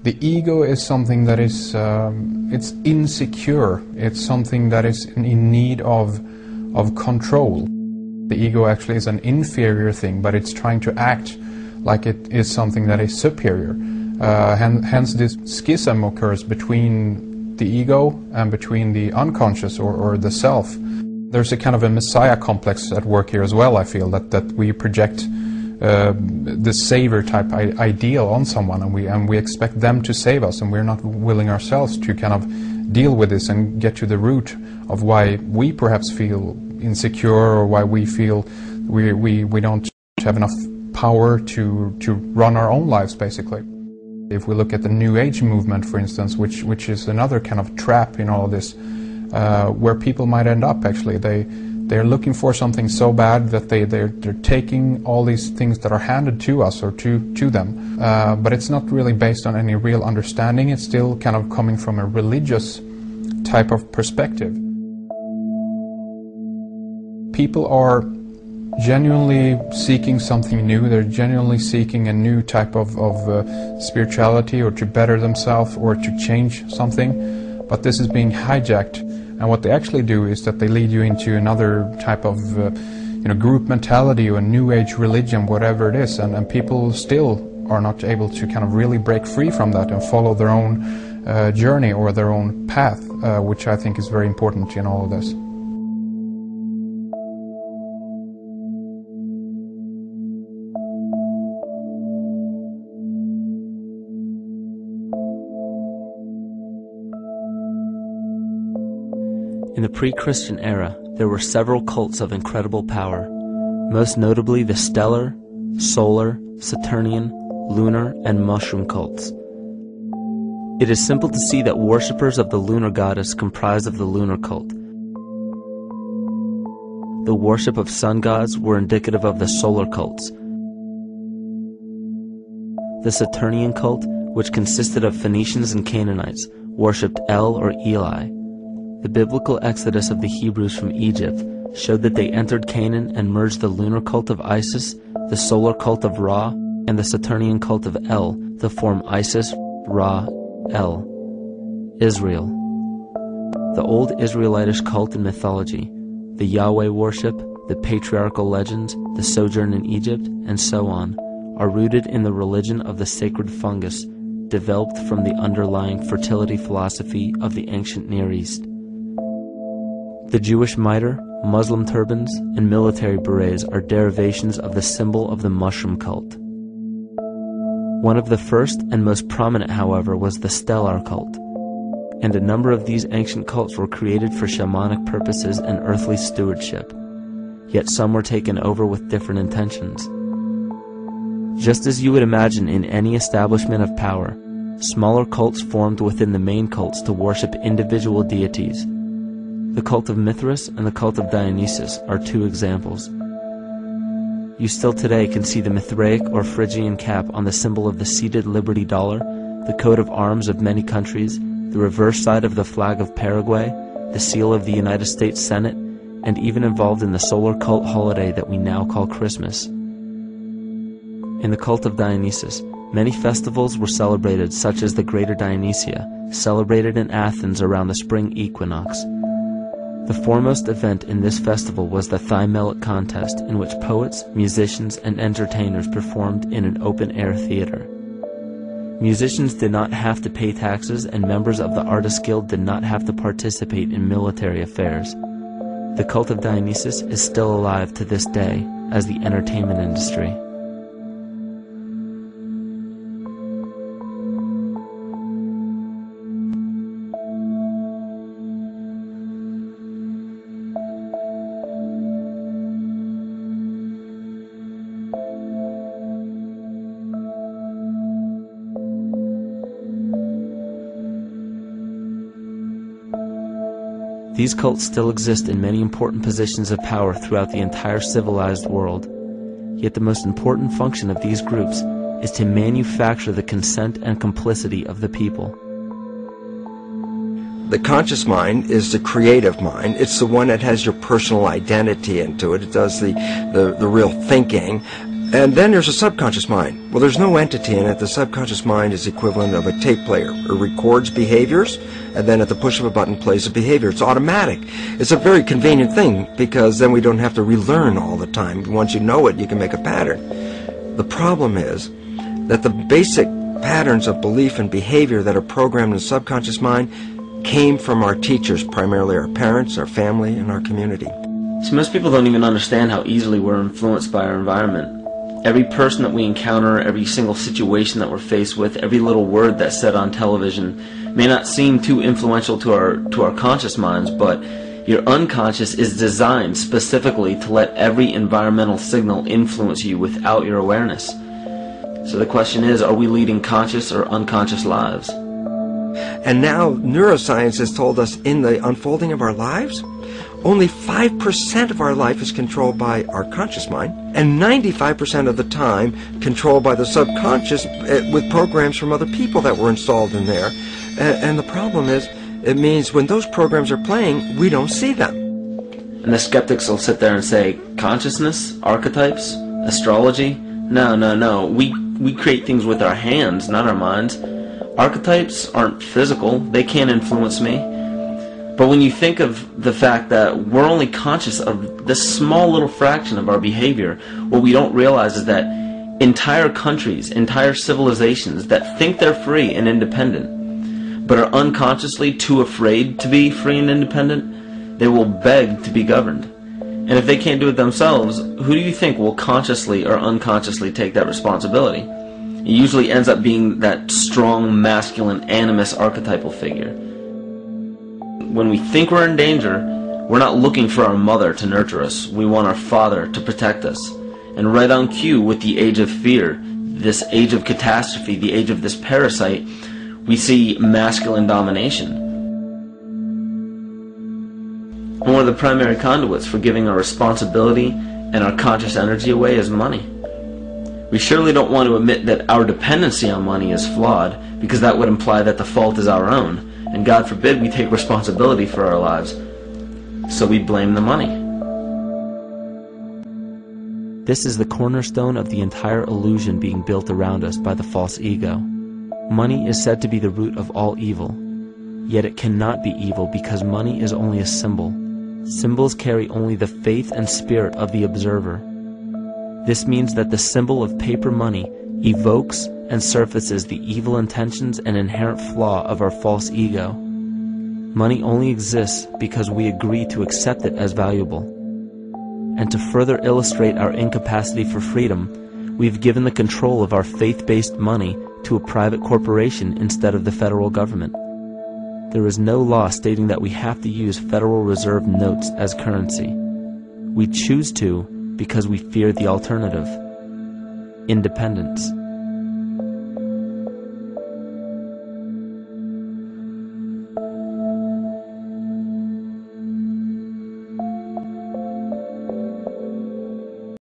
The ego is something that is it's insecure. It's something that is in need of control. The ego actually is an inferior thing, but it's trying to act like it is something that is superior. Hence this schism occurs between the ego and between the unconscious or the self. There's a kind of a messiah complex at work here as well, I feel, that we project the savior type ideal on someone, and we expect them to save us, and we're not willing ourselves to kind of deal with this and get to the root of why we perhaps feel insecure, or why we feel we don't have enough power to run our own lives, basically. If we look at the New Age movement, for instance, which is another kind of trap in all of this, where people might end up, actually, they're looking for something so bad that they're taking all these things that are handed to us or to them, but it's not really based on any real understanding. It's still kind of coming from a religious type of perspective. People are genuinely seeking something new. They're genuinely seeking a new type of spirituality, or to better themselves, or to change something, but this is being hijacked. And what they actually do is that they lead you into another type of group mentality or New Age religion, whatever it is, and people still are not able to kind of really break free from that and follow their own journey or their own path, which I think is very important in all of this. In the pre-Christian era, there were several cults of incredible power, most notably the stellar, solar, Saturnian, lunar, and mushroom cults. It is simple to see that worshippers of the lunar goddess comprised of the lunar cult. The worship of sun gods were indicative of the solar cults. The Saturnian cult, which consisted of Phoenicians and Canaanites, worshipped El or Eli. The biblical exodus of the Hebrews from Egypt showed that they entered Canaan and merged the lunar cult of Isis, the solar cult of Ra, and the Saturnian cult of El to form Isis, Ra, El. Israel. The old Israelitish cult and mythology, the Yahweh worship, the patriarchal legends, the sojourn in Egypt, and so on, are rooted in the religion of the sacred fungus, developed from the underlying fertility philosophy of the ancient Near East. The Jewish mitre, Muslim turbans, and military berets are derivations of the symbol of the mushroom cult. One of the first and most prominent, however, was the stellar cult, and a number of these ancient cults were created for shamanic purposes and earthly stewardship, yet some were taken over with different intentions. Just as you would imagine in any establishment of power, smaller cults formed within the main cults to worship individual deities. The cult of Mithras and the cult of Dionysus are two examples. You still today can see the Mithraic or Phrygian cap on the symbol of the seated Liberty dollar, the coat of arms of many countries, the reverse side of the flag of Paraguay, the seal of the United States Senate, and even involved in the solar cult holiday that we now call Christmas. In the cult of Dionysus, many festivals were celebrated, such as the Greater Dionysia, celebrated in Athens around the spring equinox. The foremost event in this festival was the Thymelic contest, in which poets, musicians, and entertainers performed in an open-air theater. Musicians did not have to pay taxes, and members of the Artists Guild did not have to participate in military affairs. The cult of Dionysus is still alive to this day as the entertainment industry. These cults still exist in many important positions of power throughout the entire civilized world. Yet the most important function of these groups is to manufacture the consent and complicity of the people. The conscious mind is the creative mind. It's the one that has your personal identity into it. It does the real thinking. And then there's a subconscious mind. Well, there's no entity in it. The subconscious mind is equivalent of a tape player. It records behaviors, and then at the push of a button plays a behavior. It's automatic. It's a very convenient thing, because then we don't have to relearn all the time. Once you know it, you can make a pattern. The problem is that the basic patterns of belief and behavior that are programmed in the subconscious mind came from our teachers, primarily our parents, our family, and our community. See, most people don't even understand how easily we're influenced by our environment. Every person that we encounter, every single situation that we're faced with, every little word that's said on television may not seem too influential to our conscious minds, but your unconscious is designed specifically to let every environmental signal influence you without your awareness. So the question is, are we leading conscious or unconscious lives? And now neuroscience has told us in the unfolding of our lives, only 5% of our life is controlled by our conscious mind, and 95% of the time controlled by the subconscious with programs from other people that were installed in there. And the problem is, it means when those programs are playing, we don't see them. And the skeptics will sit there and say, consciousness, archetypes, astrology? No. We create things with our hands, not our minds. Archetypes aren't physical. They can't influence me. But when you think of the fact that we're only conscious of this small little fraction of our behavior, what we don't realize is that entire countries, entire civilizations that think they're free and independent, but are unconsciously too afraid to be free and independent, they will beg to be governed. And if they can't do it themselves, who do you think will consciously or unconsciously take that responsibility? It usually ends up being that strong, masculine, animus archetypal figure. When we think we're in danger, we're not looking for our mother to nurture us. We want our father to protect us. And right on cue with the age of fear, this age of catastrophe, the age of this parasite, we see masculine domination. And one of the primary conduits for giving our responsibility and our conscious energy away is money. We surely don't want to admit that our dependency on money is flawed, because that would imply that the fault is our own. And God forbid we take responsibility for our lives, so we blame the money. This is the cornerstone of the entire illusion being built around us by the false ego. Money is said to be the root of all evil, yet it cannot be evil because money is only a symbol. Symbols carry only the faith and spirit of the observer. This means that the symbol of paper money evokes and surfaces the evil intentions and inherent flaw of our false ego. Money only exists because we agree to accept it as valuable. And to further illustrate our incapacity for freedom, we've given the control of our faith-based money to a private corporation instead of the federal government. There is no law stating that we have to use Federal Reserve notes as currency. We choose to because we fear the alternative: independence.